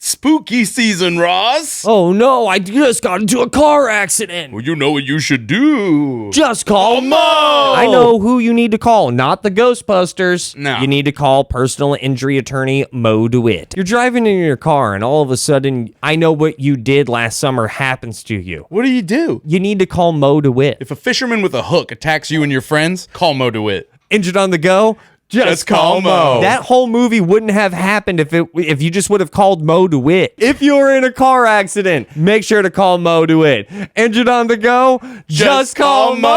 spooky season, Ross. Oh no, I just got into a car accident. Well, you know what you should do. Just call Mo! I know who you need to call, not the Ghostbusters. No. You need to call personal injury attorney Mo DeWitt. You're driving in your car and all of a sudden, I know what you did last summer happens to you. What do you do? You need to call Mo DeWitt. If a fisherman with a hook attacks you and your friends, call Mo DeWitt. Injured on the go? Just call Mo. That whole movie wouldn't have happened if you just would have called Mo DeWitt. If you were in a car accident, make sure to call Mo DeWitt. Injured on the go? Just call Mo.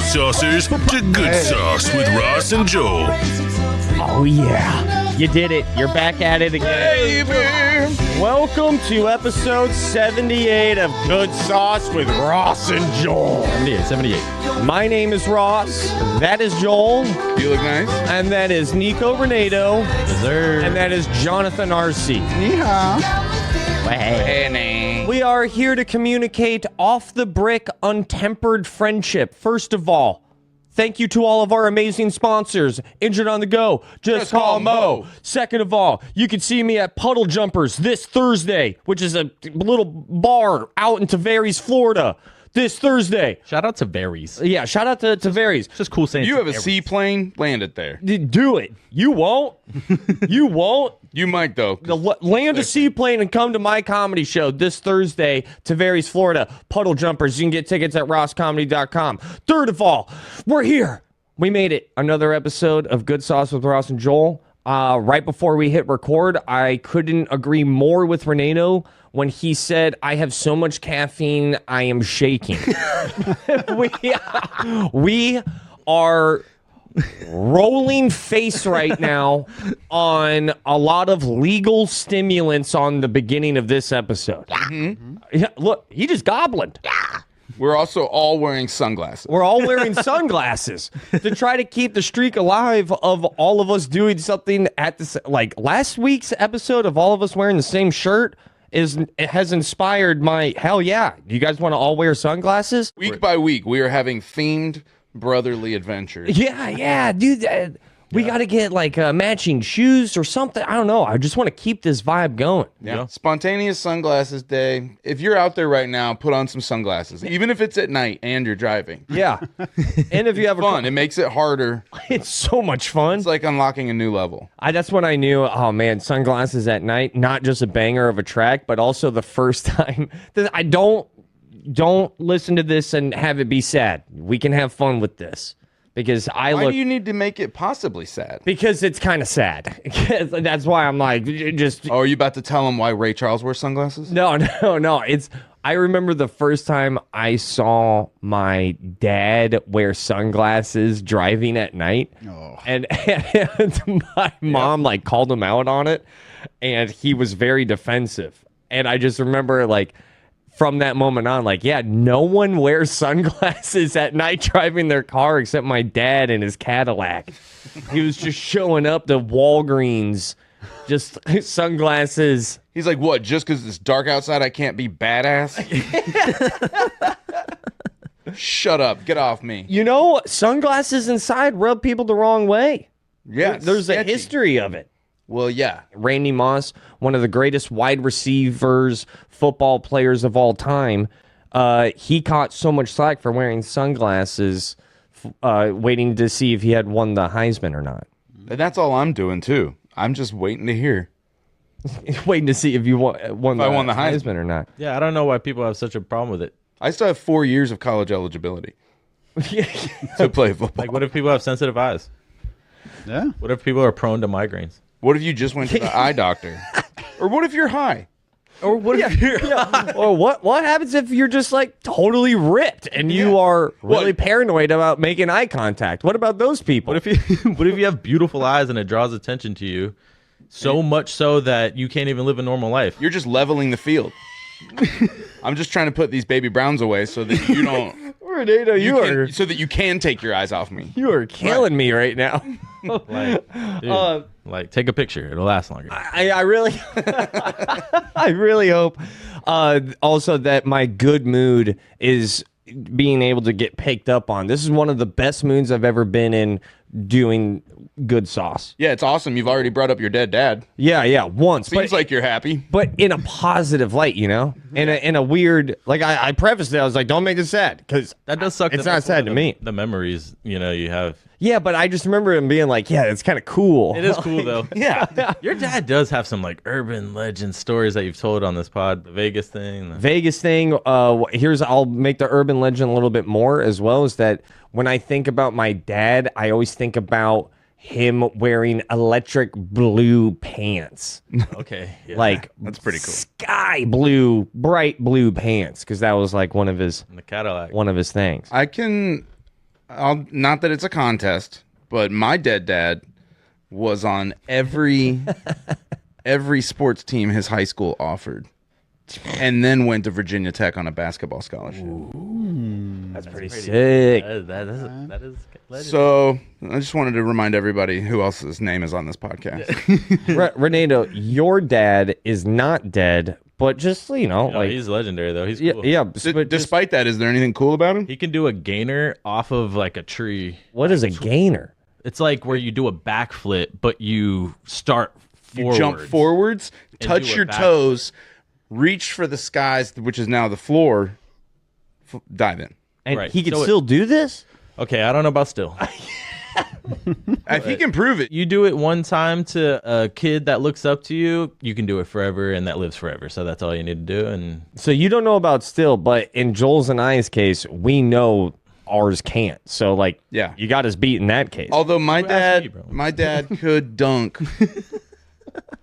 Saucers to Good Sauce with Rauce and Joel. Oh yeah, you did it. You're back at it again. Baby. Welcome to episode 78 of Good Sauce with Rauce and Joel. 78. My name is Ross. That is Joel. You look nice. And that is Nico Renato. Dessert. And that is Jonathan R.C. We are here to communicate off the brick, untempered friendship. First of all, thank you to all of our amazing sponsors. Injured on the go, just call Mo. Second of all, you can see me at Puddle Jumpers this Thursday, which is a little bar out in Tavares, Florida. This Thursday. Shout out to Berries. Yeah, shout out to Tavares. It's just cool saying You have a Tavares. seaplane, land it there. Do it. You won't. You won't. You might, though. Land a seaplane and come to my comedy show this Thursday, Tavares, Florida. Puddle Jumpers. You can get tickets at rosscomedy.com. Third of all, we're here. We made it. Another episode of Good Sauce with Rauce and Joel. Right before we hit record, I couldn't agree more with Renato when he said, I have so much caffeine, I am shaking. we are rolling face right now on a lot of legal stimulants on the beginning of this episode. Yeah, look, he just goblined. We're also all wearing sunglasses. We're all wearing sunglasses to try to keep the streak alive of all of us doing something at this. Like last week's episode of all of us wearing the same shirt has inspired my hell yeah. Do you guys want to all wear sunglasses? Week by week, we are having themed brotherly adventures. Yeah, dude. We got to get like matching shoes or something. I don't know. I just want to keep this vibe going. Yeah. Spontaneous sunglasses day. If you're out there right now, put on some sunglasses, even if it's at night and you're driving. Yeah. And if you have Fun. It makes it harder. it's so much fun. It's like unlocking a new level. That's when I knew, oh man, sunglasses at night, not just a banger of a track, but also the first time that I don't listen to this and have it be sad. We can have fun with this. Because Why do you need to make it possibly sad? Because it's kind of sad. That's why I'm like, just. Oh, are you about to tell him why Ray Charles wears sunglasses? No. I remember the first time I saw my dad wear sunglasses driving at night. Oh. And my mom like called him out on it. And he was very defensive. And I just remember like, from that moment on, like, yeah, no one wears sunglasses at night driving their car except my dad in his Cadillac. He was just showing up to Walgreens, just sunglasses. He's like, what, just because it's dark outside, I can't be badass? Shut up. Get off me. You know, sunglasses inside rub people the wrong way. Yeah, There's a history of it. Well, yeah. Randy Moss, one of the greatest wide receivers, football players of all time, he caught so much slack for wearing sunglasses, waiting to see if he had won the Heisman or not. And that's all I'm doing, too. I'm just waiting to hear. Waiting to see if you won I won the Heisman or not. Yeah, I don't know why people have such a problem with it. I still have 4 years of college eligibility to play football. Like, what if people have sensitive eyes? Yeah. What if people are prone to migraines? What if you just went to the eye doctor? Or what if you're high? Or what if or what happens if you're just like totally ripped and you are really paranoid about making eye contact? What about those people? What if you have beautiful eyes and it draws attention to you so much so that you can't even live a normal life? You're just leveling the field. I'm just trying to put these baby browns away so that you don't Renato, so that you can take your eyes off me. you are killing me right now. Like, dude, like take a picture. It'll last longer. I really, I really hope also that my good mood is being able to get picked up on. This is one of the best moods I've ever been in doing good sauce. Yeah, it's awesome. You've already brought up your dead dad. Yeah, once. Seems like you're happy. But in a positive light, you know? In a weird, like I prefaced it, I was like, don't make this sad, because That does suck. It's that not that's sad one to of me. The memories, you have. Yeah, but I just remember him being like, yeah, it's kind of cool. It is cool though. Yeah. Your dad does have some like urban legend stories that you've told on this pod. The Vegas thing. Vegas thing. I'll make the urban legend a little bit more as well, is that when I think about my dad, I always think about him wearing electric blue pants. Okay. Yeah. Like That's pretty cool. Sky blue, bright blue pants, because that was like one of his in the Cadillac. things. Not that it's a contest, but my dead dad was on every sports team his high school offered, and then went to Virginia Tech on a basketball scholarship. That's pretty sick. That is legend. So I just wanted to remind everybody who else's name is on this podcast. Renato, your dad is not dead, but just like he's legendary though. He's yeah, cool. yeah. But just, Despite that, is there anything cool about him? He can do a gainer off of like a tree. what is a gainer? It's like where you do a backflip, but you start forward. You jump forwards, And touch do a your back- toes, reach for the skies, which is now the floor, dive in. And Right. he can So still do this? Okay, I don't know about still. If he can prove it, You do it one time to a kid that looks up to you, you can do it forever, and that lives forever. So that's all you need to do. And So you don't know about still, but in Joel's and I's case, we know ours can't. So like, Yeah. you got us beat in that case. although Who asked me, bro? my dad could dunk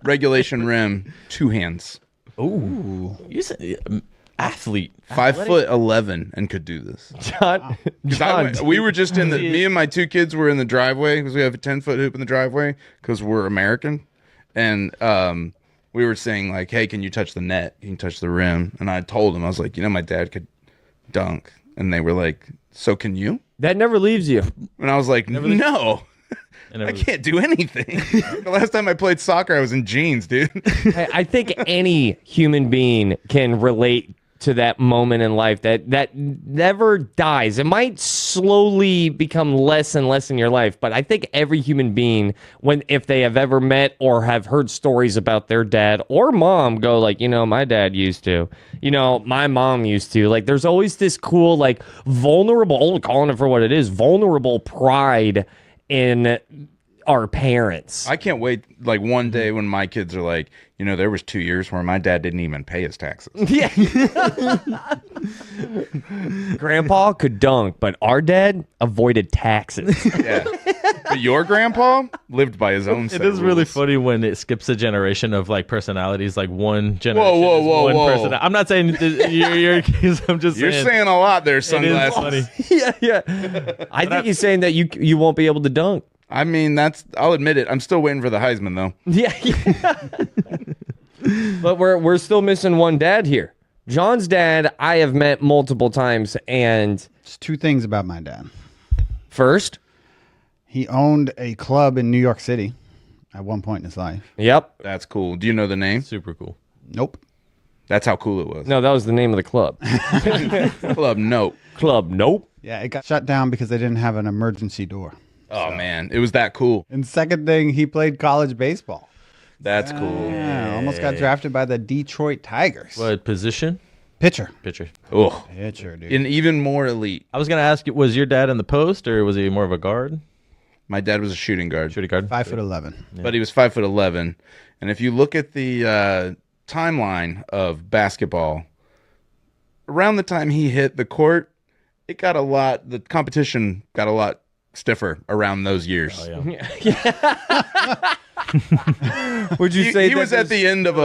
regulation rim 2 hands, you said athlete. 5'11", and could do this. John, 'Cause we were just me and my 2 kids were in the driveway because we have a 10-foot hoop in the driveway because we're American, and we were saying like, hey, can you touch the net? You can touch the rim. And I told them, I was like, my dad could dunk, and they were like, so can you? that never leaves you. And I was like, no. And it I was- can't do anything. The last time I played soccer, I was in jeans, dude. I think any human being can relate to that moment in life that never dies. It might slowly become less and less in your life, but I think every human being, if they have ever met or have heard stories about their dad or mom, go like, my dad used to, my mom used to. Like, there's always this cool, like, vulnerable, calling it for what it is, vulnerable pride in our parents. I can't wait, like, one day when my kids are like, there was 2 years where my dad didn't even pay his taxes. Yeah. Grandpa could dunk, but our dad avoided taxes. Yeah. But your grandpa lived by his own It set is of really rules. funny when it skips a generation of like personalities. Like one generation. Whoa, is whoa, one whoa. person. I'm not saying you're I'm just You're saying. saying a lot there, it is sunglasses. funny. yeah. I think he's saying that you won't be able to dunk. I mean, I'll admit it. I'm still waiting for the Heisman, though. Yeah. But we're still missing one dad here. John's dad, I have met multiple times, and There's 2 things about my dad. first, He owned a club in New York City at one point in his life. yep. That's cool. Do you know the name? Super cool. Nope. That's how cool it was. No, that was the name of the club. Club Nope. Club, nope. Yeah, it got shut down because they didn't have an emergency door. Oh, man. It was that cool. And second thing, he played college baseball. That's cool. Yeah, almost got drafted by the Detroit Tigers. What position? Pitcher. Pitcher. Oh, Pitcher, dude. and even more elite. I was gonna ask you, was your dad in the post or was he more of a guard? My dad was a shooting guard, Shooting guard. 5'11". but he was 5'11". And if you look at the timeline of basketball, around the time he hit the court, the competition got a lot stiffer around those years. Oh, yeah. Would you say He was at the end of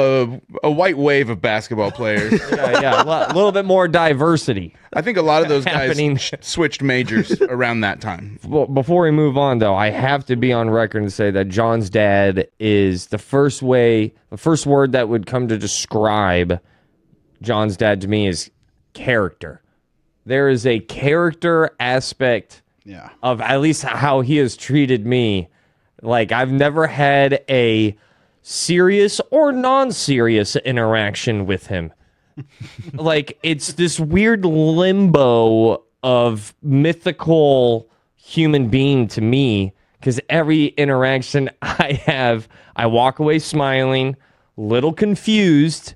a white wave of basketball players. yeah, a little bit more diversity. I think a lot of those guys Happening. switched majors around that time. Well, before we move on, though, I have to be on record and say that John's dad is the first word that would come to describe John's dad to me is character. there is a character aspect Yeah. of at least how he has treated me. Like, I've never had a serious or non-serious interaction with him. Like, it's this weird limbo of mythical human being to me, because every interaction I have, I walk away smiling, little confused,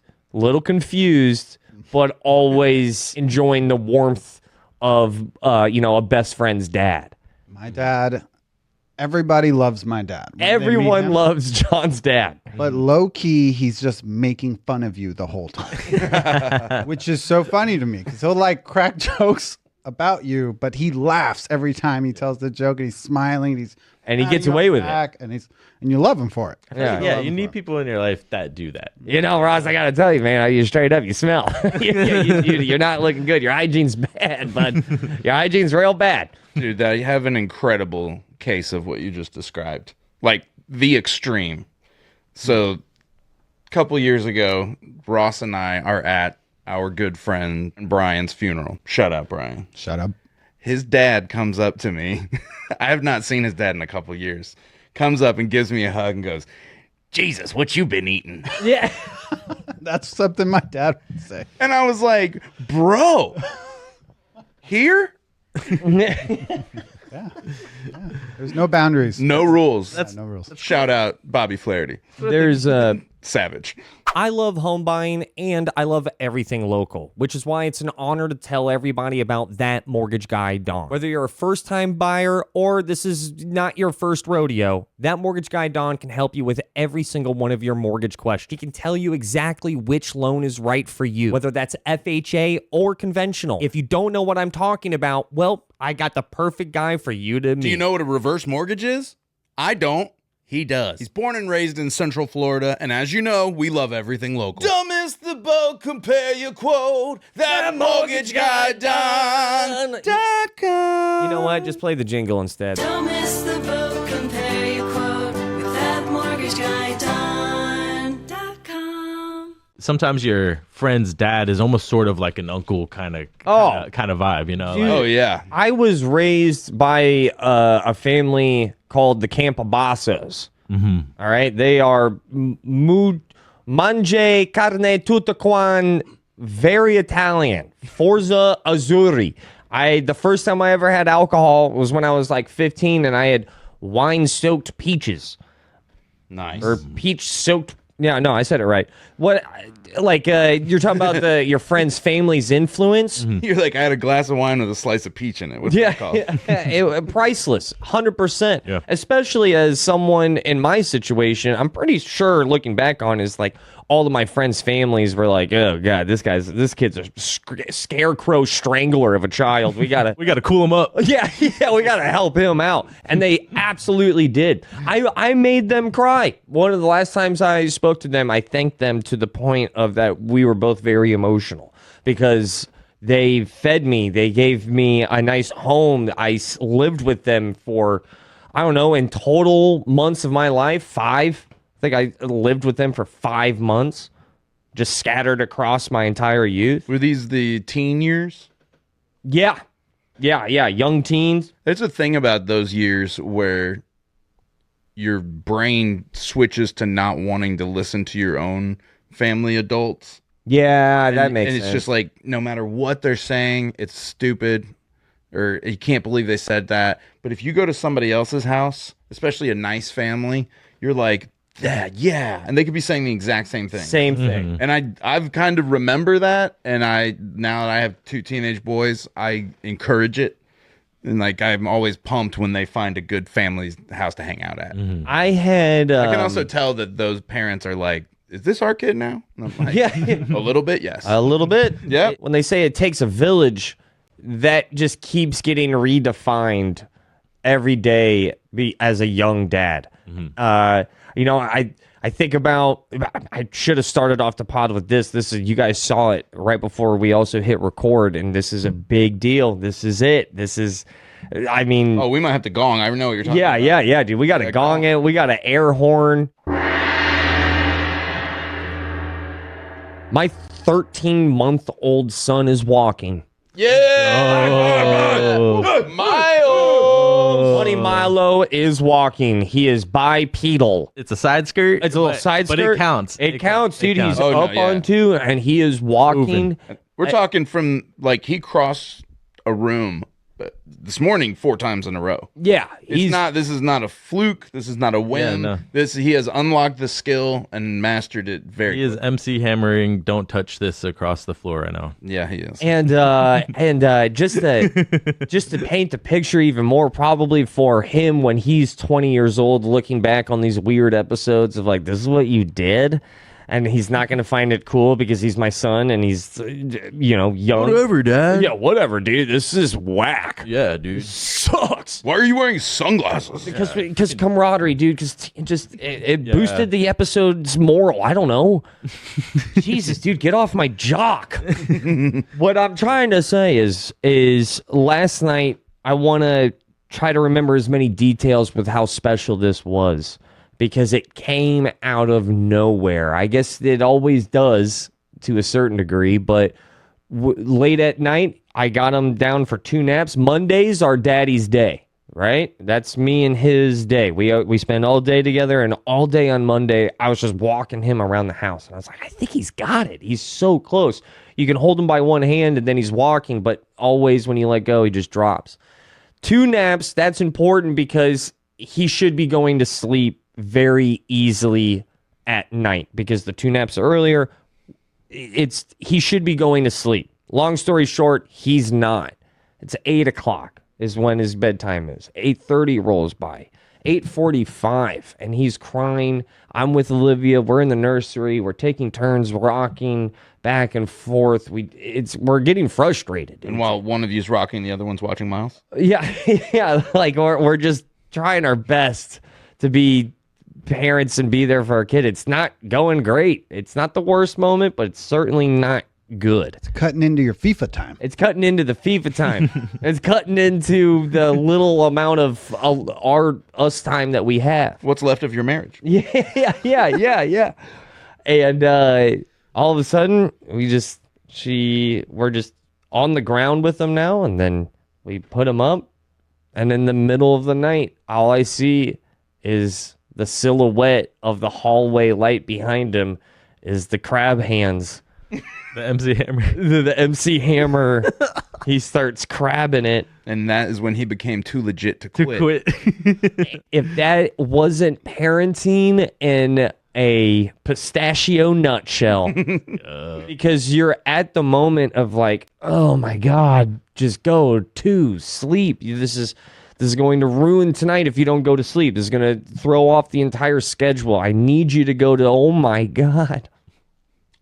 but always enjoying the warmth of, a best friend's dad. My dad, everybody loves my dad. When they meet Everyone him, loves John's dad. But low key, he's just making fun of you the whole time, which is so funny to me because he'll like crack jokes about you, but he laughs every time he tells the joke, and he's smiling. And he gets away with it, and you love him for it. Yeah, you need people in your life that do that. Ross, I gotta tell you, man, you straight up, you smell. You're not looking good. Your hygiene's bad, bud. Your hygiene's real bad. Dude, I have an incredible case of what you just described. Like, the extreme. So, a couple years ago, Ross and I are at our good friend Brian's funeral. Shut up, Brian. Shut up. His dad comes up to me. I have not seen his dad in a couple years. Comes up and gives me a hug and goes, Jesus, what you been eating? Yeah. That's something my dad would say. And I was like, bro, here? Yeah. There's no boundaries. No rules. No rules. Shout out Bobby Flaherty. There's Savage. I love home buying and I love everything local, which is why it's an honor to tell everybody about That Mortgage Guy Don. Whether you're a first-time buyer or this is not your first rodeo, That Mortgage Guy Don can help you with every single one of your mortgage questions. He can tell you exactly which loan is right for you, whether that's FHA or conventional. If you don't know what I'm talking about, well, I got the perfect guy for you to meet. Do you know what a reverse mortgage is? I don't. He does. He's born and raised in Central Florida, and as you know, we love everything local. Don't miss the boat, compare your quote. That mortgage guy Don. You know what? Just play the jingle instead. Don't miss the boat, compare your quote with that mortgage guy Don.com. Sometimes your friend's dad is almost sort of like an uncle kind of vibe, you know? Dude. Oh, yeah. I was raised by a family called the Campabassos. Mm-hmm. All right, they are mangi carne tutta quan, very Italian. Forza Azzurri. The first time I ever had alcohol was when I was like 15, and I had wine-soaked peaches. Nice. Or peach-soaked. Yeah, no, I said it right. What, like, you're talking about your friend's family's influence? You're like, I had a glass of wine with a slice of peach in it. What's it called? Priceless, 100%. Yeah. Especially as someone in my situation, I'm pretty sure looking back on is like all of my friends' families were like, oh god, this kid's a scarecrow strangler of a child. We gotta cool him up. yeah, we gotta help him out, and they absolutely did. I made them cry. One of the last times I spoke to them, I thanked them to the point of that we were both very emotional because they fed me, they gave me a nice home. I lived with them for, I don't know, in total months of my life, 5. I think I lived with them for 5 months, just scattered across my entire youth. Were these the teen years? Yeah, young teens. There's a thing about those years where your brain switches to not wanting to listen to your own family adults. Yeah, that makes sense. And it's just like, no matter what they're saying, it's stupid, or you can't believe they said that. But if you go to somebody else's house, especially a nice family, you're like, yeah, and they could be saying the exact same thing. Same thing. And I've kind of remember that, and now that I have 2 teenage boys, I encourage it. And like, I'm always pumped when they find a good family's house to hang out at. I had. I can also tell that those parents are like, is this our kid now? And I'm like, Yeah. a little bit, yes. A little bit. Yep. When they say it takes a village, that just keeps getting redefined every day as a young dad. I think about, I should have started off the pod with this. This is, you guys saw it right before we also hit record, and this is a big deal. This is it. This is, I mean. Oh, we might have to gong. I know what you're talking about. Yeah, dude. We got to gong it. We got to air horn. My 13-month-old son is walking. Yeah. Miles. Buddy Milo is walking. He is bipedal. It's a side skirt. It's a little side but skirt. it counts. It counts, dude. counts. He's Oh, no, up yeah. on two, and he is walking. We're talking from like he crossed a room this morning 4 times in a row. Yeah, This is not a fluke. This is not a whim. no. He has unlocked the skill and mastered it very. He is MC hammering. Don't touch this across the floor right now. Yeah, he is. And just to paint the picture even more, probably for him when he's 20 years old, looking back on these weird episodes of like, this is what you did, and he's not going to find it cool because he's my son and he's young. Whatever, Dad. Yeah, whatever, dude. This is whack. Yeah, dude. Sucks. Why are you wearing sunglasses? Because camaraderie, dude. Because it boosted the episode's moral. I don't know. Jesus, dude, get off my jock. What I'm trying to say is last night I want to try to remember as many details with how special this was because it came out of nowhere. I guess it always does to a certain degree, but late at night I got him down for 2 naps. Mondays are Daddy's day. Right? That's me and his day. We spend all day together, and all day on Monday, I was just walking him around the house. And I was like, I think he's got it. He's so close. You can hold him by one hand, and then he's walking, but always when you let go, he just drops. 2 naps, that's important because he should be going to sleep very easily at night because the 2 naps earlier, he should be going to sleep. Long story short, he's not. It's 8 o'clock. Is when his bedtime is. 8:30 rolls by. 8:45, and he's crying. I'm with Olivia. We're in the nursery. We're taking turns rocking back and forth. We're getting frustrated. And while one of you's rocking, the other one's watching Miles. Yeah, yeah. Like we're just trying our best to be parents and be there for our kid. It's not going great. It's not the worst moment, but it's certainly not good. It's cutting into your FIFA time. It's cutting into the FIFA time. It's cutting into the little amount of us time that we have. What's left of your marriage? Yeah. And all of a sudden, we're just on the ground with him now, and then we put him up, and in the middle of the night, all I see is the silhouette of the hallway light behind him is the crab hands. The MC hammer. The MC hammer. He starts crabbing it. And that is when he became too legit to quit. If that wasn't parenting in a pistachio nutshell, because you're at the moment of like, oh my God, just go to sleep. This is going to ruin tonight if you don't go to sleep. This is going to throw off the entire schedule. I need you to go to, oh my God.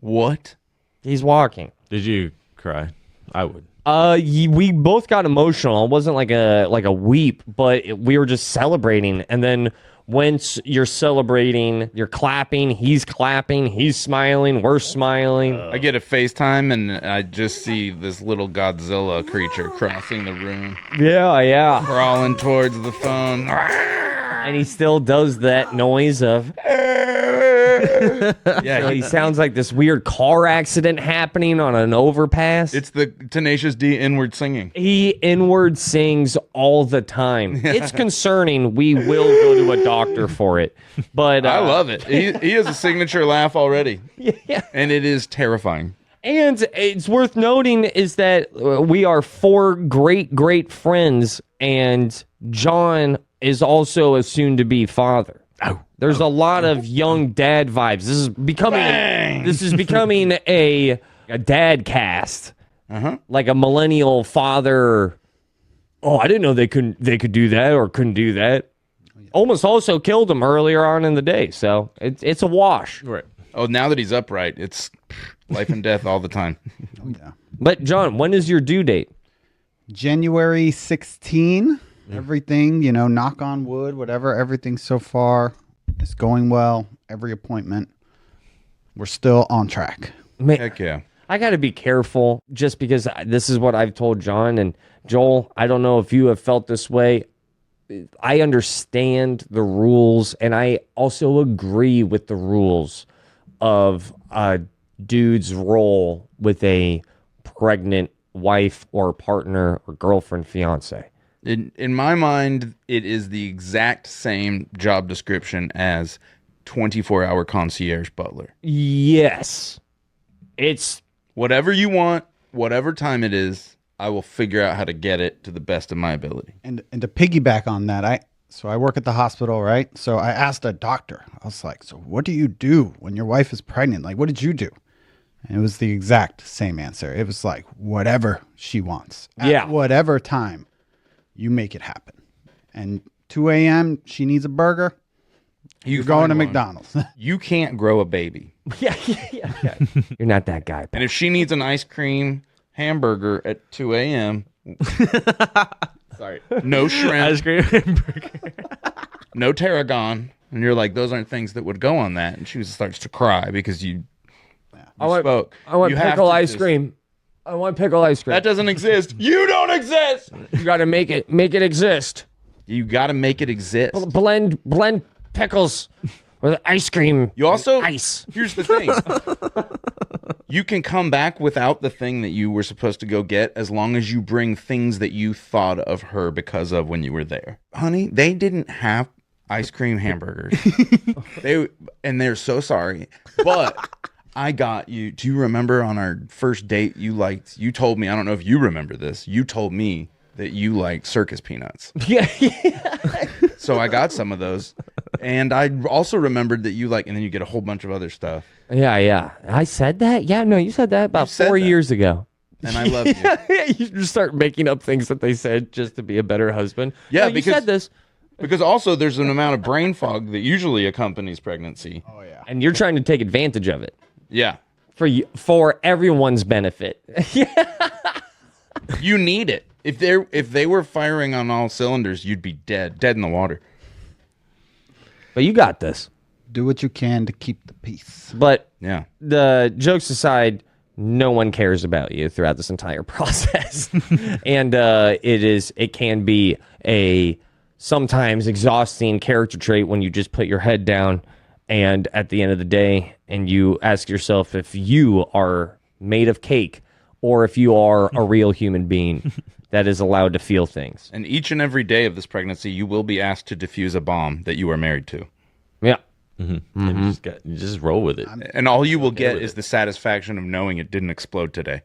What? He's walking. Did you cry? I would. We both got emotional. It wasn't like a weep, but we were just celebrating. And then once you're celebrating, you're clapping. He's smiling. We're smiling. I get a FaceTime and I just see this little Godzilla creature crossing the room, Yeah. crawling towards the phone. And he still does that noise of. Yeah, So he sounds like this weird car accident happening on an overpass. it's the Tenacious D inward singing. He inward sings all the time. It's concerning. We will go to a doctor for it. But I love it. He has a signature laugh already. Yeah. And it is terrifying. And it's worth noting is that we are 4 great friends, and John is also a soon-to-be father. There's a lot of young dad vibes. This is becoming a dad cast, like a millennial father. Oh, I didn't know they could do that or couldn't do that. Almost also killed him earlier on in the day, so it's a wash. Right. Oh, now that he's upright, it's life and death all the time. Oh, yeah. But John, when is your due date? January 16. Everything, knock on wood, whatever, everything so far is going well. Every appointment, we're still on track. Man, Heck yeah. I got to be careful just because this is what I've told John and Joel. I don't know if you have felt this way. I understand the rules, and I also agree with the rules of a dude's role with a pregnant wife or partner or girlfriend, fiance. In my mind, it is the exact same job description as 24-hour concierge butler. Yes. It's Whatever you want, whatever time it is, I will figure out how to get it to the best of my ability. And to piggyback on that, I work at the hospital, right? So I asked a doctor. I was like, "So what do you do when your wife is pregnant? Like, what did you do?" And it was the exact same answer. It was like whatever she wants, at whatever time, you make it happen. And 2 a.m. she needs a burger. You're going to McDonald's. You can't grow a baby. yeah. You're not that guy. And if she needs an ice cream hamburger at 2 a.m., sorry, no shrimp, Ice cream hamburger. no tarragon, and you're like, those aren't things that would go on that, and she starts to cry because you spoke. I want You have pickle to ice just- cream. I want pickle ice cream. That doesn't exist. You don't exist. You got to make it exist. You got to make it exist. Blend pickles with ice cream. You also ice. Here's the thing. You can come back without the thing that you were supposed to go get as long as you bring things that you thought of her because of when you were there. Honey, they didn't have ice cream hamburgers. They're so sorry. But I got you. Do you remember on our first date you told me, I don't know if you remember this, you told me that you like circus peanuts. Yeah. So I got some of those. And I also remembered that you and then you get a whole bunch of other stuff. Yeah. I said that? Yeah, no, you said that about said 4 that. years ago. And I love you. You just start making up things that they said just to be a better husband. Yeah, No, you because- said this. Because also there's an amount of brain fog that usually accompanies pregnancy. Oh yeah. And you're trying to take advantage of it Yeah. for everyone's benefit. You need it. If they were firing on all cylinders, you'd be dead in the water. But you got this. Do what you can to keep the peace. But Yeah. the jokes aside, no one cares about you throughout this entire process. And it can be a sometimes exhausting character trait when you just put your head down and at the end of the day and you ask yourself if you are made of cake or if you are a real human being that is allowed to feel things. And each and every day of this pregnancy, you will be asked to defuse a bomb that you are married to. Yeah. And you just roll with it. And all you will get is the satisfaction of knowing it didn't explode today.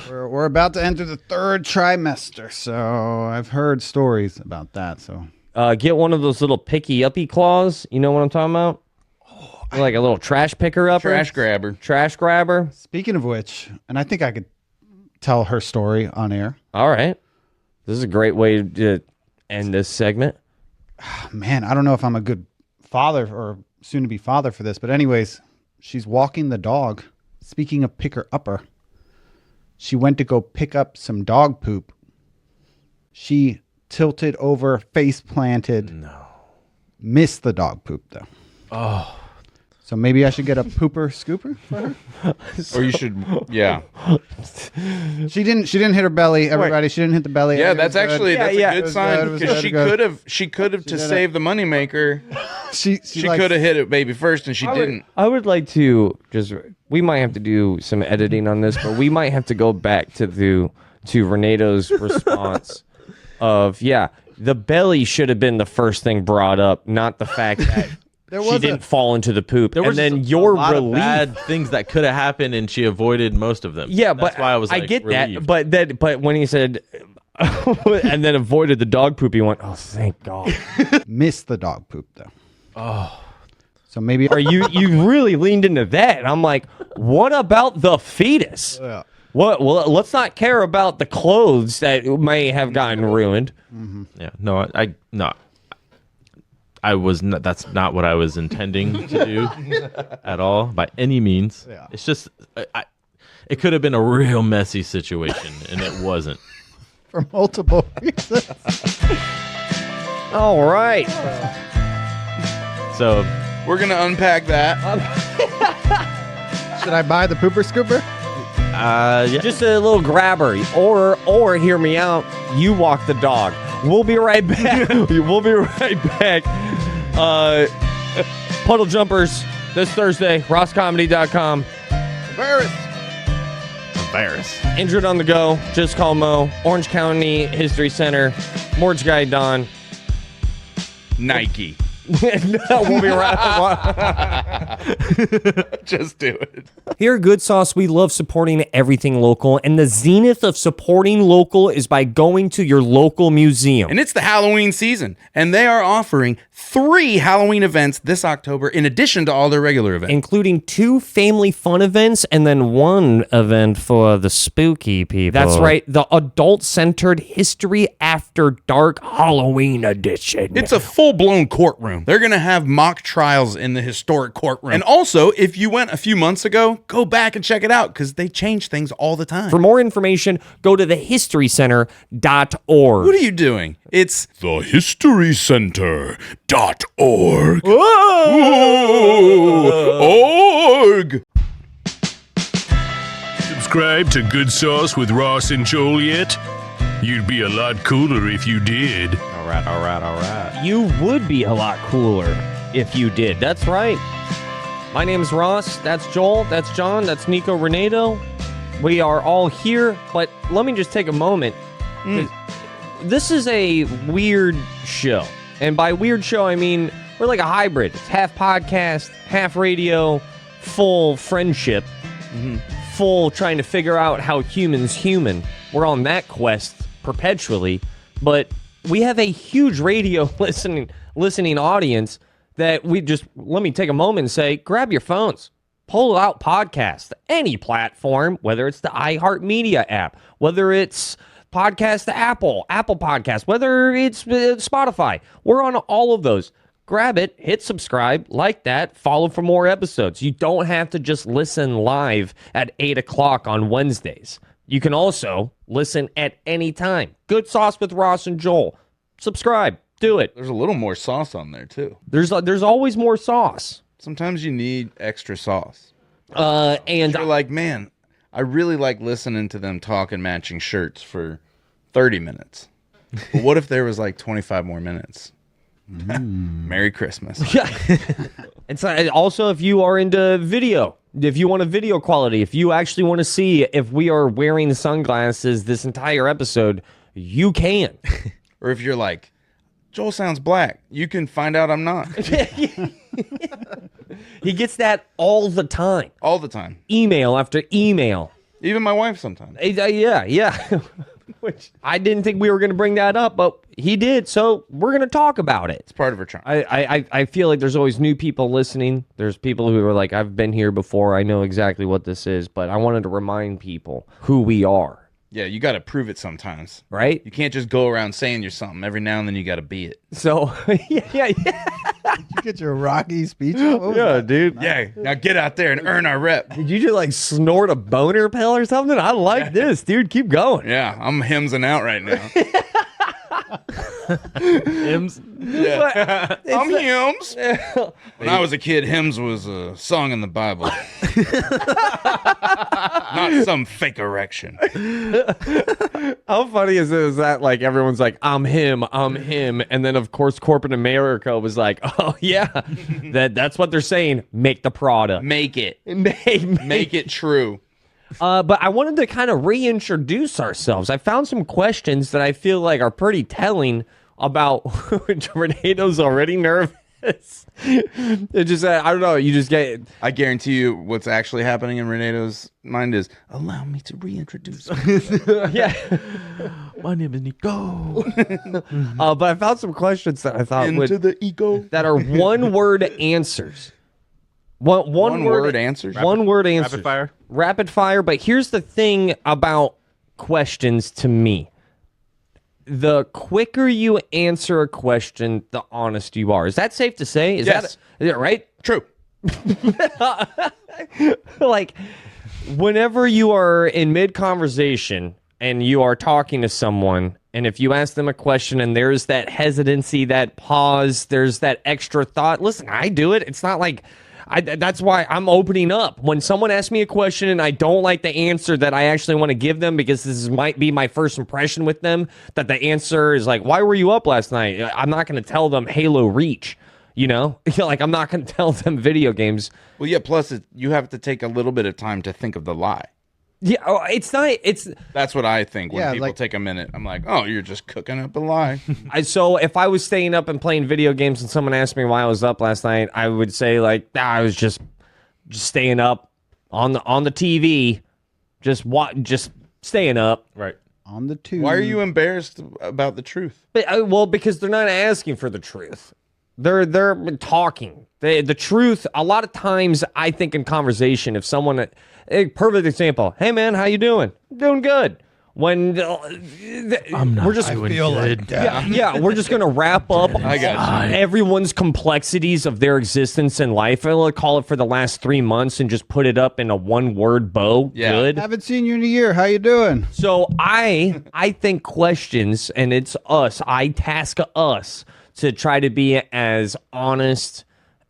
We're about to enter the 3rd trimester, so I've heard stories about that. So Get one of those little picky uppy claws. You know what I'm talking about? Like a little trash picker upper. Trash grabber. Trash grabber. speaking of which, and I think I could tell her story on air. All right. This is a great way to end this segment. Man, I don't know if I'm a good father or soon to be father for this, but anyways, she's walking the dog. Speaking of picker upper, she went to go pick up some dog poop. She tilted over, face planted. No. Missed the dog poop though. Oh. So maybe I should get a pooper scooper for her? Or you should, yeah. She didn't hit her belly, everybody. She didn't hit the belly. Yeah, It that's was good. actually that's yeah. a It good was sign good, it was because good, she could have to did save the moneymaker. She like, could have hit it baby first and she didn't. I would like to we might have to do some editing on this, but we might have to go back to Renato's response of, the belly should have been the first thing brought up, not the fact that she didn't fall into the poop. There And was then just your a lot relief. of bad things that could have happened, and she avoided most of them. Yeah, That's but why I was. I Like, get relieved. that. But when he said, and then avoided the dog poop, he went, "Oh, thank God." missed the dog poop though. Oh. So maybe Or you really leaned into that. And I'm like, what about the fetus? Yeah. What? Well, let's not care about the clothes that may have gotten ruined. Yeah, no, I was not. That's not what I was intending to do at all, by any means. Yeah. It's just, it could have been a real messy situation, and it wasn't. for multiple reasons. All right. So We're gonna unpack that. Should I buy the pooper scooper? yeah. Just a little grabber, or hear me out. You walk the dog. We'll be right back. We'll be right back. Puddle Jumpers this Thursday. RossComedy.com. virus. Injured on the go. Just call Mo. Orange County History Center. Mortgage Guy Don. Nike. No, we'll be right. Just do it. Here at Good Sauce, we love supporting everything local, and the zenith of supporting local is by going to your local museum. And it's the Halloween season, and they are offering 3 Halloween events this October in addition to all their regular events. Including 2 family fun events and then 1 event for the spooky people. That's right, the adult-centered History After Dark Halloween edition. It's a full-blown courtroom. They're going to have mock trials in the historic courtroom. And also, if you went a few months ago, go back and check it out because they change things all the time. For more information, go to thehistorycenter.org. What are you doing? It's thehistorycenter.org. org. Subscribe to Good Sauce with Rauce and Joel yet? You'd be a lot cooler if you did. All right. You would be a lot cooler if you did. That's right. My name's Ross. That's Joel. That's John. That's Nico Renato. We are all here, but let me just take a moment. This is a weird show. And by weird show, I mean we're like a hybrid. It's half podcast, half radio, full friendship, full trying to figure out how humans human. We're on that quest perpetually, but we have a huge radio listening audience that we just, let me take a moment and say, grab your phones, pull out podcasts, any platform, whether it's the iHeartMedia app, whether it's podcast Apple Podcast, whether it's Spotify. We're on all of those. Grab it, hit subscribe, like that, follow for more episodes. You don't have to just listen live at 8 o'clock on Wednesdays. You can also listen at any time. Good Sauce with Rauce and Joel. Subscribe. Do it. There's a little more sauce on there, too. There's always more sauce. Sometimes you need extra sauce. And You're like, man, I really like listening to them talk and matching shirts for 30 minutes. But what if there was like 25 more minutes? Merry Christmas. yeah. And so also, if you are into video, if you want a video quality, if you actually want to see if we are wearing sunglasses this entire episode, you can. Or if you're like, Joel sounds black, you can find out I'm not. He gets that all the time. All the time. Email after email. Even my wife sometimes. Yeah. Which I didn't think we were going to bring that up, but he did. So we're going to talk about it. It's part of her charm. I feel like there's always new people listening. There's people who are like, I've been here before. I know exactly what this is, but I wanted to remind people who we are. Yeah, you got to prove it sometimes. Right? You can't just go around saying you're something. Every now and then you got to be it. So, yeah. Did you get your Rocky speech? Yeah, dude. Yeah, now get out there and earn our rep. Did you just like snort a boner pill or something? I like this, dude. Keep going. Yeah, I'm hemsing out right now. Hymns. Yeah. I'm hymns. When I was a kid, hymns was a song in the Bible. Not some fake erection. How funny is that? Like everyone's like, I'm him, and then of course corporate America was like, oh yeah, that's what they're saying. Make the product. Make it. Make it true. But I wanted to kind of reintroduce ourselves. I found some questions that I feel like are pretty telling about Renato's already nervous. It just, I don't know, you just get... I guarantee you what's actually happening in Renato's mind is, allow me to reintroduce you. Yeah. My name is Nico. But I found some questions that I thought Into the ego. that are one-word answers. One word answers? One word answers. Rapid fire. Rapid fire. But here's the thing about questions to me. The quicker you answer a question, the honest you are. Is that safe to say? Is Yes. that right? True. Like, whenever you are in mid-conversation and you are talking to someone, and if you ask them a question and there's that hesitancy, that pause, there's that extra thought. Listen, I do it. It's not like... that's why I'm opening up. When someone asks me a question and I don't like the answer that I actually want to give them because might be my first impression with them, that the answer is like, why were you up last night? I'm not going to tell them Halo Reach, you know? Like, I'm not going to tell them video games. Well, yeah, plus you have to take a little bit of time to think of the lie. Yeah, it's not. It's That's what I think when Yeah, people like- take a minute. I'm like, oh, you're just cooking up a lie. so if I was staying up and playing video games and someone asked me why I was up last night, I would say like, I was just staying up on the TV, just staying up. Right. On the tube. Why are you embarrassed about the truth? But, well, because they're not asking for the truth. They're talking. The truth. A lot of times, I think in conversation, if someone, a perfect example. Hey man, how you doing? Doing good. When I'm not we're just doing feel like good. that. yeah, we're just gonna wrap up I got you. everyone's complexities of their existence in life. I'll call it for the last 3 months and just put it up in a one-word bow. Yeah. Good. Haven't seen you in a year. How you doing? So I think questions, and it's us. I task us to try to be as honest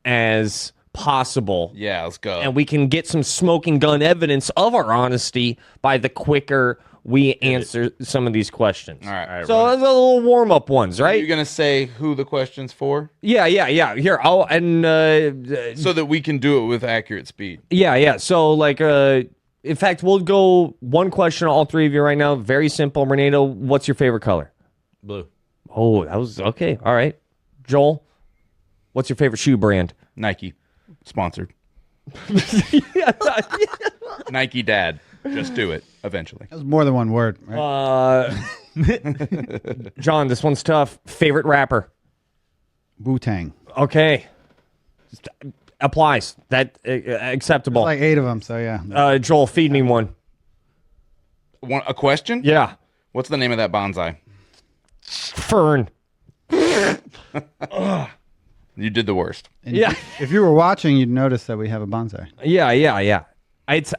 as possible. Yeah, let's go. And we can get some smoking gun evidence of our honesty by the quicker we answer some of these questions. All right. So those are the little warm-up ones, Are right? you gonna say who the question's for, Yeah. Here, so that we can do it with accurate speed? yeah. So, like, in fact, we'll go one question, all three of you right now. Very simple. Renato, what's your favorite color? Blue. Oh, that was okay. All right. Joel, what's your favorite shoe brand? Nike, sponsored. Nike Dad, just do it eventually. That was more than one word. Right? John, this one's tough. Favorite rapper? Wu-Tang. Okay. Just applies. That acceptable. Like 8 of them. So yeah. Joel, feed me one. A question? Yeah. What's the name of that bonsai? Fern. You did the worst. And Yeah. If you were watching, you'd notice that we have a bonsai. Yeah. It's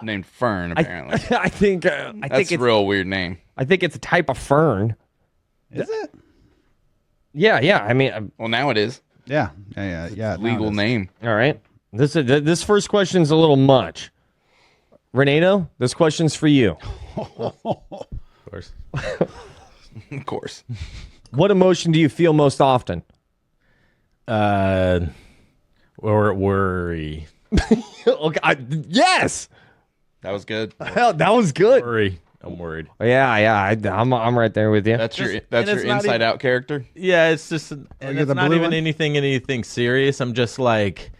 Named Fern, apparently. I think That's a it's real weird name. I think it's a type of fern. Is it? Yeah. I mean, Well, now it is. Yeah. Legal name. all right. This first question's a little much. Renato, this question's for you. Of course. Of course. What emotion do you feel most often? Or worry. Okay, yes. That was good. Hell, that was good. Worry. I'm worried. Yeah. I'm right there with you. That's your and it's not inside even- out character. Yeah, it's just and you're it's the not blue even one? anything serious. I'm just like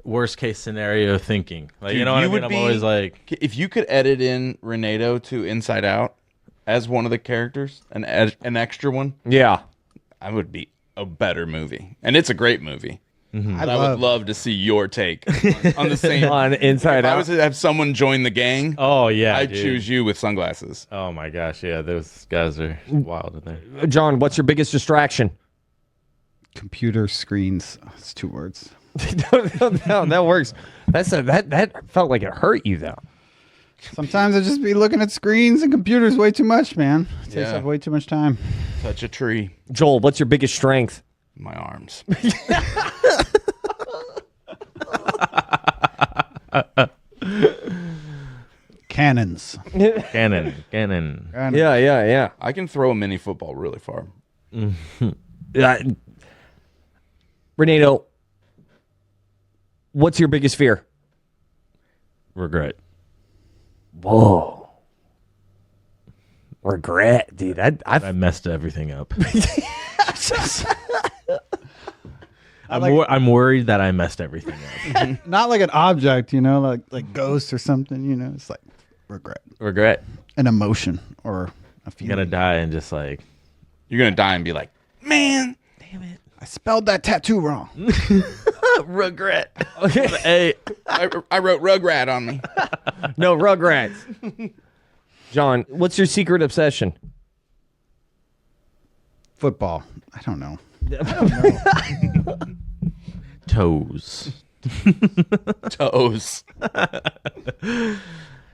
worst case scenario thinking. Like Dude, you know what I you mean? would I'm always be- like If you could edit in Renato to Inside Out as one of the characters, an extra one, Yeah. I would be a better movie. And it's a great movie. But I would love to see your take on the same. On Inside If I Out. was to have someone join the gang, oh yeah, I'd dude. choose you with sunglasses. Oh my gosh, yeah, those guys are wild in there. John, what's your biggest distraction? Computer screens. Oh, it's 2 words. No, that works. That felt like it hurt you though. Sometimes I just be looking at screens and computers way too much, man. It takes Yeah. up way too much time. Touch a tree. Joel, what's your biggest strength? My arms. Cannons. Cannon. Yeah. I can throw a mini football really far. Renato, what's your biggest fear? Regret. Whoa. Regret, dude. I messed everything up. I'm worried that I messed everything up. Not like an object, like ghost or something, It's like regret. Regret. An emotion or a You're feeling. gonna die and just like You're going to die and be like, man. I spelled that tattoo wrong. regret. Hey, I wrote Rugrat on me. No, Rugrats. John, what's your secret obsession? Football. I don't know. toes. Toes.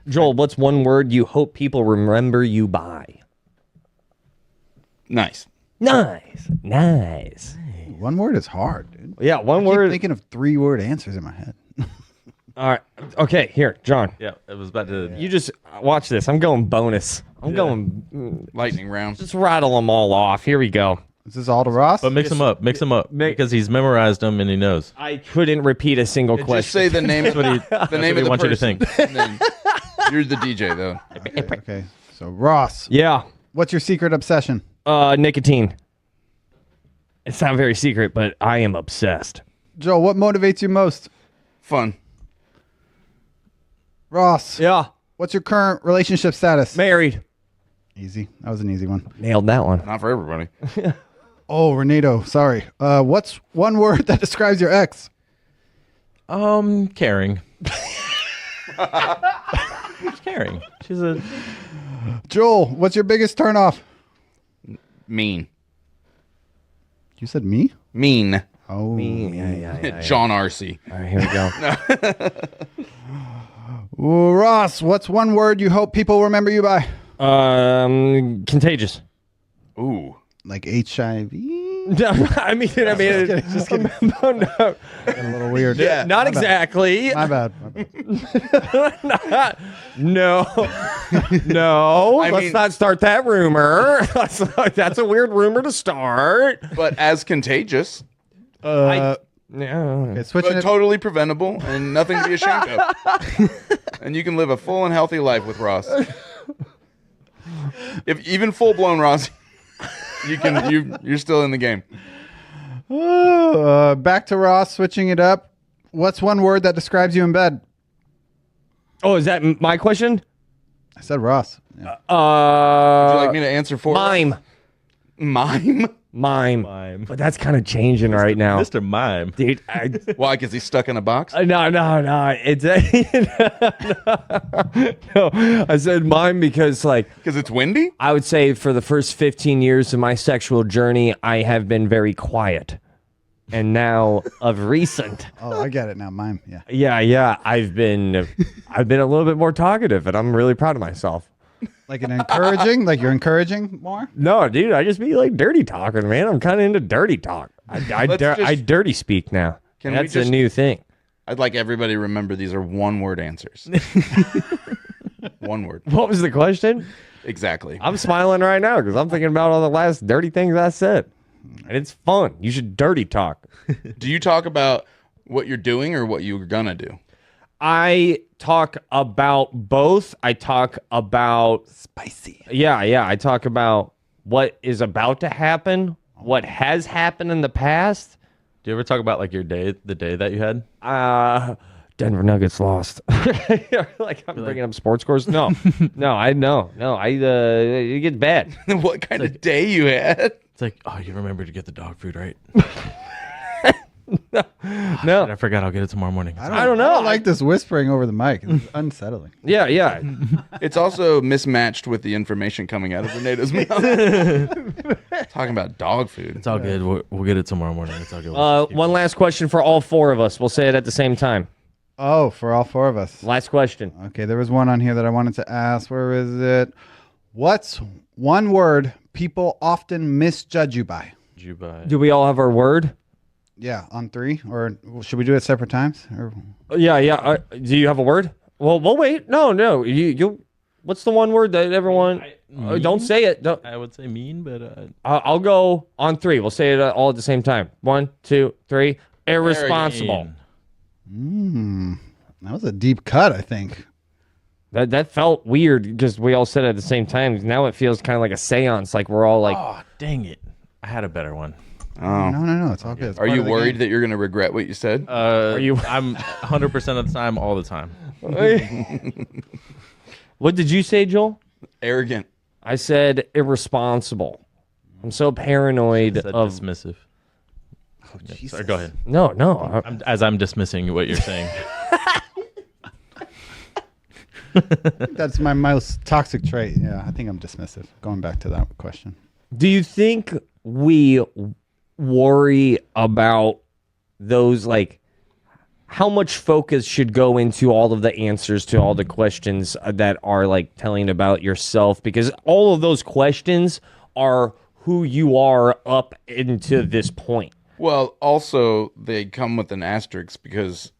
Joel, what's one word you hope people remember you by? Nice. Nice. One word is hard, dude. Yeah, one I keep word. thinking of 3-word answers in my head. All right. Okay, here, John. Yeah, it was about to. You just watch this. I'm going bonus. I'm going. Lightning round. Just rattle them all off. Here we go. Is this all to Ross? But mix them up. Because he's memorized them and he knows. I couldn't repeat a single Just question. say the name. That's what he the name what of he the wants you to person. think. And then You're the DJ though. Okay. So Ross, Yeah. what's your secret obsession? Nicotine. It's not very secret, but I am obsessed. Joel, what motivates you most? Fun. Ross, Yeah. what's your current relationship status? Married. Easy. That was an easy one. Nailed that one. Not for everybody. Oh, Renato, sorry. What's one word that describes your ex? Caring. She's caring. She's a. Joel, what's your biggest turnoff? Mean. You said me? Mean. Oh. Yeah. John Arcee. All right, here we go. Ooh, Ross, what's one word you hope people remember you by? Contagious. Ooh. Like HIV? I mean, Just kidding. no, A little weird. Yeah. not exactly. My bad. No, no. I Let's mean- not start that rumor. That's a weird rumor to start. But as contagious, Yeah. Okay, switching but it. totally preventable and nothing to be ashamed of. And you can live a full and healthy life with Ross. If even full blown Ross, you're still in the game. Back to Ross, switching it up. What's one word that describes you in bed? Oh, is that my question? I said Ross. Yeah. Would you like me to answer for Mime. Mime? Mime. But that's kind of changing right now. Mr. Mime. Dude, Why? Because he's stuck in a box? no. It's no. I said mime because, like, Because it's windy? I would say for the first 15 years of my sexual journey, I have been very quiet. And now, of recent, Oh, I get it now. Mime. Yeah. yeah, I've been a little bit more talkative, and I'm really proud of myself. Like an encouraging? Like you're encouraging more? No, dude, I just be like dirty talking, man. I'm kind of into dirty talk. I dirty speak now. Can we That's a just- new thing. I'd like everybody to remember these are one word answers. One word. What was the question? Exactly. I'm smiling right now because I'm thinking about all the last dirty things I said. And it's fun. You should dirty talk. Do you talk about what you're doing or what you're going to do? I talk about both. I talk about Spicy. Yeah. I talk about what is about to happen, what has happened in the past. Do you ever talk about like your day, the day that you had? Denver Nuggets lost. Like I'm bringing up sports scores. No, it gets bad. What kind of day you had? It's like, oh, you remember to get the dog food, right? No, I forgot. I'll get it tomorrow morning. I don't know. I don't like this whispering over the mic. It's unsettling. Yeah. It's also mismatched with the information coming out of Renato's mouth. Talking about dog food. It's all good. We'll get it tomorrow morning. It's all good. One last question for all four of us. We'll say it at the same time. Oh, for all four of us. Last question. Okay, there was one on here that I wanted to ask. Where is it? What's one word people often misjudge you by? You buy. Do we all have our word? Yeah, on three? Or should we do it separate times? Or Yeah. Do you have a word? Well, we'll wait. No. You. What's the one word that everyone? Don't say it. Don't. I would say mean, but I'll go on three. We'll say it all at the same time. 1, 2, 3. Irresponsible. that was a deep cut, I think. That felt weird because we all said it at the same time. Now it feels kind of like a seance. Like we're all like, oh, dang it! I had a better one. No, it's all good. It's Are part you of the worried game. that you're going to regret what you said? Are you? I'm 100% of the time, all the time. What did you say, Joel? Arrogant. I said irresponsible. I'm so paranoid Said of. dismissive. Oh, Jesus. Sorry, go ahead. No. As I'm dismissing what you're saying. That's my most toxic trait. Yeah, I think I'm dismissive. Going back to that question. Do you think we worry about those, like, how much focus should go into all of the answers to all the questions that are like telling about yourself? Because all of those questions are who you are up into this point. Well, also, they come with an asterisk because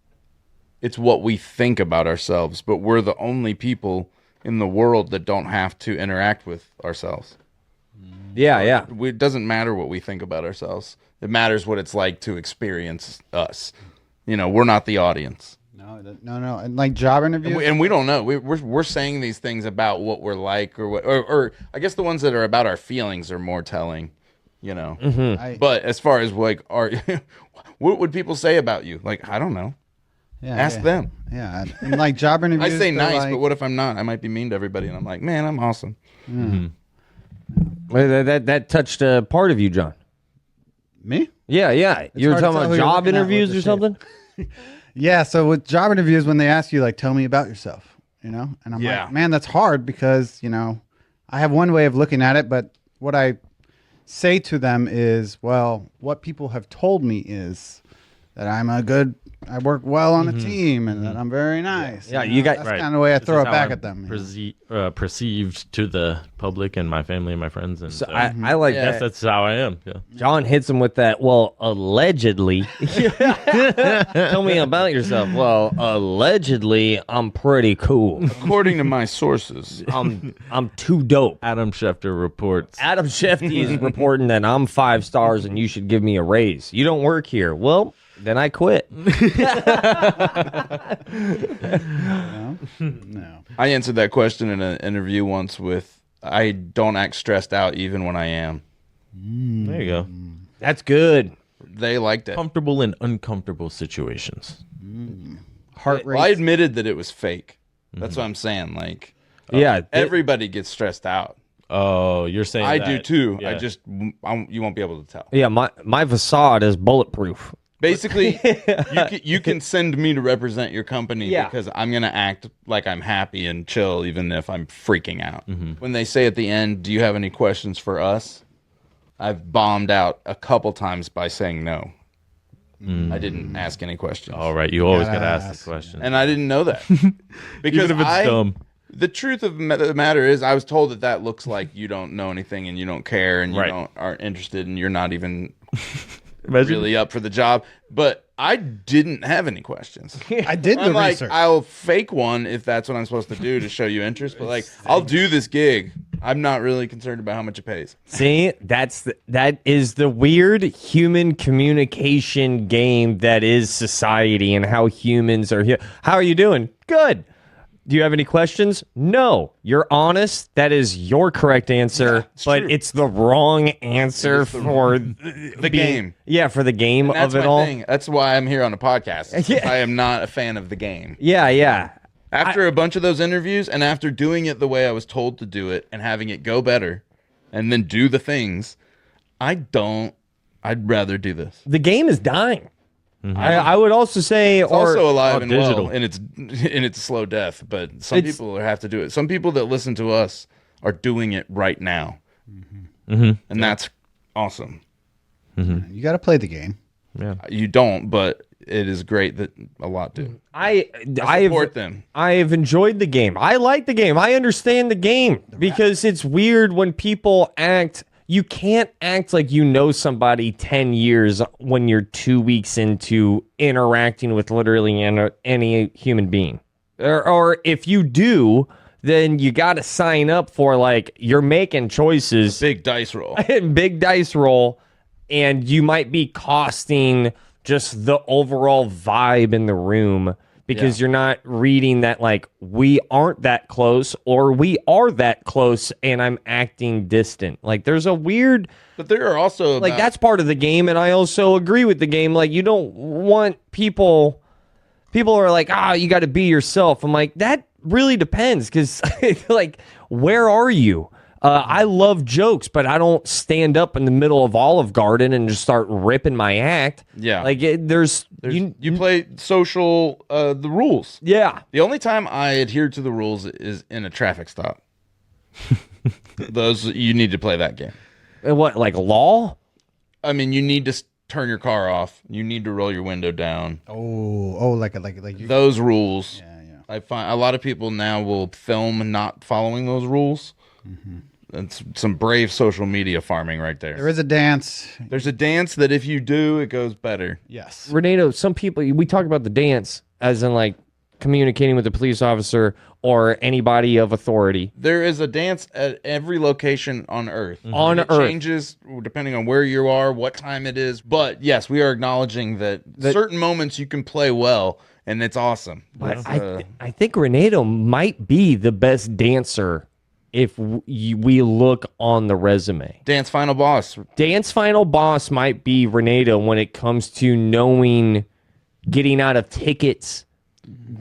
it's what we think about ourselves, but we're the only people in the world that don't have to interact with ourselves. Yeah. It doesn't matter what we think about ourselves. It matters what it's like to experience us. You know, we're not the audience. No. And like job interviews. And we don't know. We're saying these things about what we're like, or what, or I guess the ones that are about our feelings are more telling, you know. But as far as like, what would people say about you? Like, I don't know. Yeah, Ask them. Yeah, and like job interviews. I say they're nice, like, but what if I'm not? I might be mean to everybody, and I'm like, man, I'm awesome. Well, that touched a part of you, John. me? Yeah. You were hard to talking tell about who you're job looking at with interviews the or shape. something? Yeah, so with job interviews, when they ask you, like, tell me about yourself, and I'm Yeah. like, man, that's hard because, I have one way of looking at it, but what I say to them is, well, what people have told me is that I work well on a team and that I'm very nice. Yeah, you got- that's Right. kind of the way I This throw is it how back I'm at them. Perceived to the public and my family and my friends, and So I like Yeah. that. that's how I am. Yeah. John hits him with that. Well, allegedly. Tell me about yourself. Well, allegedly, I'm pretty cool. According to my sources. I'm too dope. Adam Schefter reports. Adam Shefty is reporting that I'm 5 stars and you should give me a raise. You don't work here. Well, then I quit. No. I answered that question in an interview once with, I don't act stressed out even when I am. There you go. That's good. They liked it. Comfortable in uncomfortable situations. Heart rate. Well, I admitted that it was fake. That's what I'm saying. Like, Yeah. everybody gets stressed out. Oh, you're saying I that. do too. Yeah. You won't be able to tell. Yeah, my facade is bulletproof. Basically, you can send me to represent your company Yeah. because I'm going to act like I'm happy and chill even if I'm freaking out. When they say at the end, do you have any questions for us? I've bombed out a couple times by saying no. I didn't ask any questions. All right, you always Gotta got to ask ask. the question. And I didn't know that. Because Even if it's dumb. The truth of the matter is, I was told that looks like you don't know anything and you don't care and you Right. aren't interested and you're not even Imagine really up for the job. But I didn't have any questions. I did the I'm like, research. I'll fake one if that's what I'm supposed to do to show you interest. But like, I'll do this gig. I'm not really concerned about how much it pays. See, that is the weird human communication game that is society and how humans are here. How are you doing? Good. Do you have any questions? No. You're honest. That is your correct answer, it's but true. it's the wrong answer for The game. Yeah, for the game And that's of it my all. thing. That's why I'm here on a podcast. Yeah. I am not a fan of the game. Yeah. After a bunch of those interviews and after doing it the way I was told to do it and having it go better and then do the things, I'd rather do this. The game is dying. I would also say, It's also alive and digital. well in its slow death, but some people have to do it. Some people that listen to us are doing it right now. And that's awesome. You got to play the game. You don't, but it is great that a lot do. I Support them. I have enjoyed the game. I like the game. I understand the game because it's weird when people act. You can't act like you know somebody 10 years when you're 2 weeks into interacting with literally any human being. Or if you do, then you got to sign up for like you're making choices. Big dice roll. Big dice roll, and you might be costing just the overall vibe in the room because you're not reading that like we aren't that close or we are that close and I'm acting distant. Like there's a weird But there are also like that's part of the game, and I also agree with the game. Like you don't want people are like, you got to be yourself. I'm like, that really depends because like where are you? I love jokes, but I don't stand up in the middle of Olive Garden and just start ripping my act. Yeah. Like you play social the rules. Yeah. The only time I adhere to the rules is in a traffic stop. Those you need to play that game. What, like law? I mean, you need to turn your car off. You need to roll your window down. Like you. Those rules. Yeah. I find a lot of people now will film not following those rules. It's some brave social media farming right there. There is a dance. There's a dance that if you do, it goes better. Yes. Renato, some people, we talk about the dance as in like communicating with a police officer or anybody of authority. There is a dance at every location on Earth. On It Earth. changes depending on where you are, what time it is. But yes, we are acknowledging that certain moments you can play well and it's awesome. But It's, I think Renato might be the best dancer if we look on the resume. Dance Final Boss. Dance Final Boss might be Renato when it comes to knowing getting out of tickets,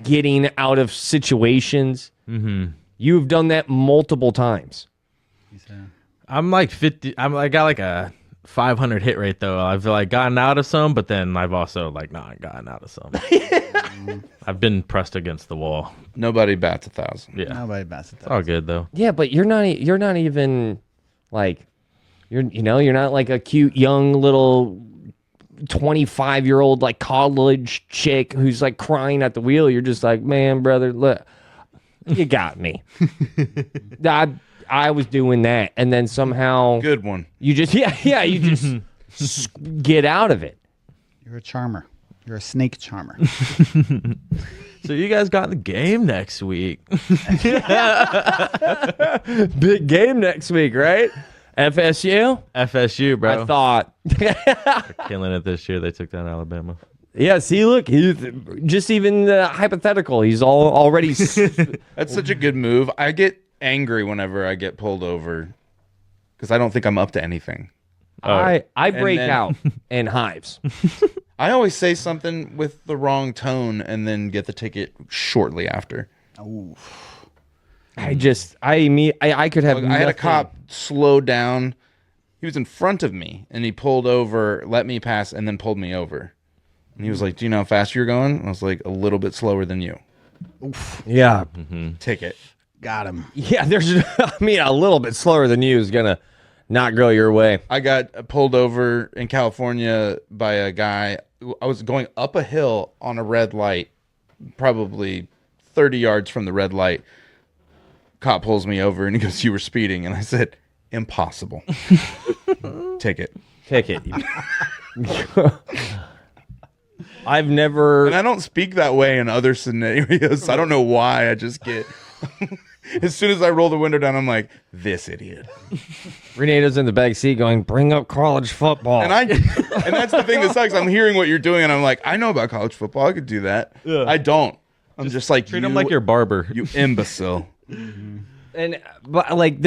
getting out of situations. You've done that multiple times. I'm like 50. I got like a 500 hit rate though. I've like gotten out of some, but then I've also like not gotten out of some. I've been pressed against the wall. Nobody bats 1,000. Yeah, Nobody bats it's all good though. Yeah, but you're not even like you're not like a cute young little 25-year-old like college chick who's like crying at the wheel. You're just like, man, brother, look, you got me. I was doing that, and then somehow Good one. you just you just get out of it. You're a charmer. You're a snake charmer. So you guys got the game next week. Big game next week, right? FSU. FSU, bro. I thought. Killing it this year. They took down Alabama. Yeah, see, look, he's just even hypothetical. He's already. That's such a good move. I get angry whenever I get pulled over because I don't think I'm up to anything. I break then- out in hives. I always say something with the wrong tone and then get the ticket shortly after. I could have. Like, I had a nothing. cop slow down. He was in front of me and he pulled over, let me pass, and then pulled me over. And he was like, "Do you know how fast you're going?" And I was like, "A little bit slower than you." Yeah, Ticket. Got him. yeah. There's, I mean, a little bit slower than you is gonna not go your way. I got pulled over in California by a guy. I was going up a hill on a red light, probably 30 yards from the red light. Cop pulls me over and he goes, "You were speeding." And I said, "Impossible." Ticket. Ticket. I've never. And I don't speak that way in other scenarios. I don't know why. I just get. As soon as I roll the window down, I'm like, "This idiot." Renato's in the back seat going, "Bring up college football." And that's the thing that sucks. I'm hearing what you're doing, and I'm like, "I know about college football. I could do that." I don't. I'm just like, Treat him like your barber. you imbecile. But like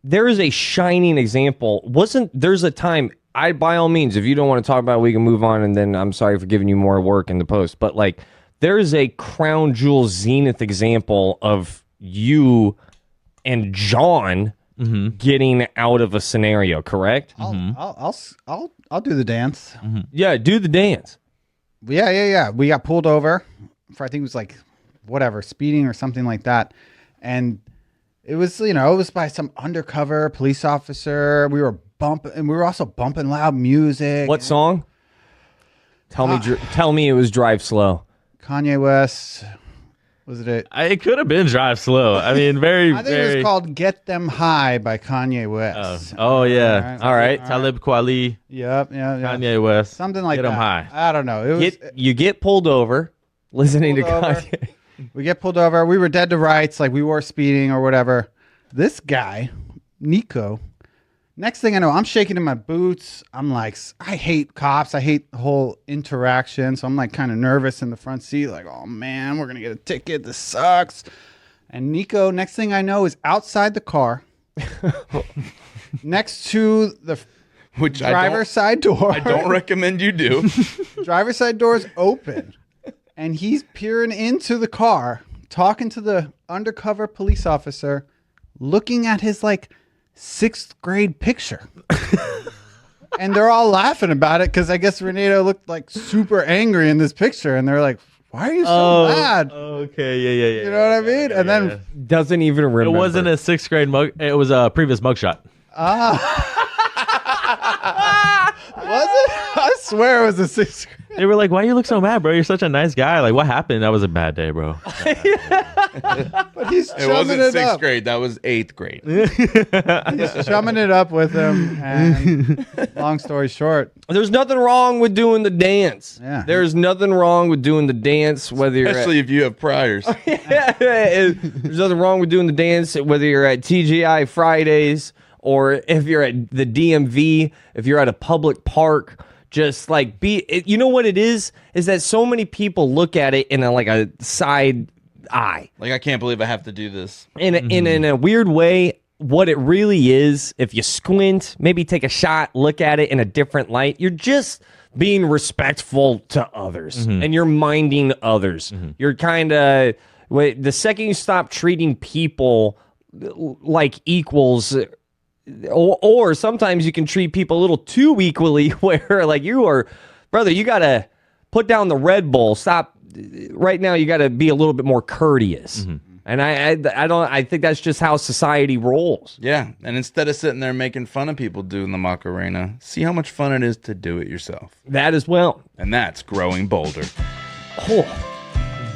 there is a shining example. There's a time, I by all means, if you don't want to talk about it, we can move on, and then I'm sorry for giving you more work in the post. But like there is a crown jewel zenith example of you and John getting out of a scenario, correct? I'll do the dance. Yeah, do the dance. Yeah. We got pulled over for, I think it was like whatever, speeding or something like that. And it was, it was by some undercover police officer. We were bumping, and we were also bumping loud music. What song? Tell me it was Drive Slow. Kanye West. Was it? It could have been Drive Slow. I mean, I think it was called "Get Them High" by Kanye West. Oh yeah. All right. Talib Kweli, Yep. Yeah. Kanye West. Something like Get that. 'em high. I don't know. It was. You get pulled over listening to Pulled over. Kanye. We get pulled over. We were dead to rights, like we were speeding or whatever. This guy, Nico, next thing I know, I'm shaking in my boots. I'm like, I hate cops. I hate the whole interaction. So I'm like kind of nervous in the front seat, like, oh man, we're going to get a ticket. This sucks. And Nico, next thing I know, is outside the car next to the Which driver's side door. I don't recommend you do. Driver's side door is open, and he's peering into the car, talking to the undercover police officer, looking at his like 6th grade picture. And they're all laughing about it because I guess Renato looked like super angry in this picture, and they're like, "Why are you so mad?" Okay, yeah. You know what I mean? And then Doesn't even remember. It wasn't a 6th grade mug. It was a previous mugshot. was it? I swear it was a 6th grade. They were like, "Why you look so mad, bro? You're such a nice guy. Like, what happened? That was a bad day, bro." But he's It chumming wasn't it 6th up. grade. That was 8th grade. He's chumming it up with him. And long story short, There's nothing wrong with doing the dance. Yeah. There's nothing wrong with doing the dance, whether you're Especially if you have priors. there's nothing wrong with doing the dance, whether you're at TGI Fridays or if you're at the DMV, if you're at a public park. just like you know what it is that so many people look at it in a side eye. Like, I can't believe I have to do this. In a weird way, what it really is, if you squint, maybe take a shot, look at it in a different light, you're just being respectful to others and you're minding others. You're kind of, the second you stop treating people like equals, or sometimes you can treat people a little too equally where like you are, brother, you got to put down the Red Bull. Stop. Right now, you got to be a little bit more courteous. And I think that's just how society rolls. Yeah, and instead of sitting there making fun of people doing the Macarena, see how much fun it is to do it yourself. That as well. And that's growing bolder. Oh,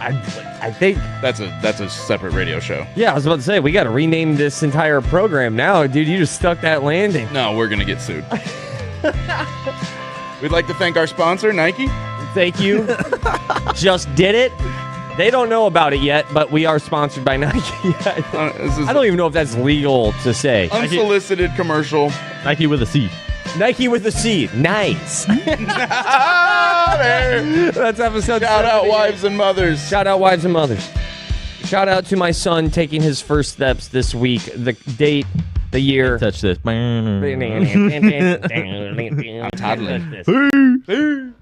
I think that's a separate radio show. Yeah, I was about to say we got to rename this entire program now, dude. You just stuck that landing. No, we're gonna get sued. We'd like to thank our sponsor, Nike. Thank you. Just did it. They don't know about it yet, but we are sponsored by Nike. I don't even know if that's legal to say. Unsolicited commercial. Nike with a C. Nike with a C. Nice. That's episode. Shout out wives and mothers. Shout out wives and mothers. Shout out to my son taking his first steps this week. The date, the year. Touch this. I'm toddling.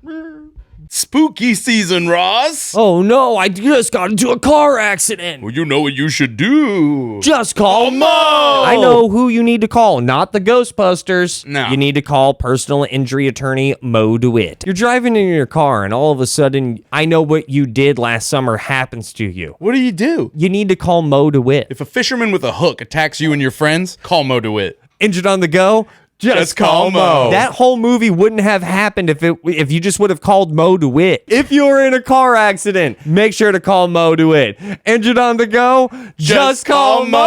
Spooky season, Ross. Oh no, I just got into a car accident. Well, you know what you should do. Just call Mo. I know who you need to call, not the Ghostbusters. No. You need to call personal injury attorney Mo DeWitt. You're driving in your car and all of a sudden, I know what you did last summer happens to you. What do you do? You need to call Mo DeWitt. If a fisherman with a hook attacks you and your friends, call Mo DeWitt. Injured on the go? Just call Mo. That whole movie wouldn't have happened if you just would have called Mo DeWitt. If you were in a car accident, make sure to call Mo DeWitt. Injured on the go? Just call Mo.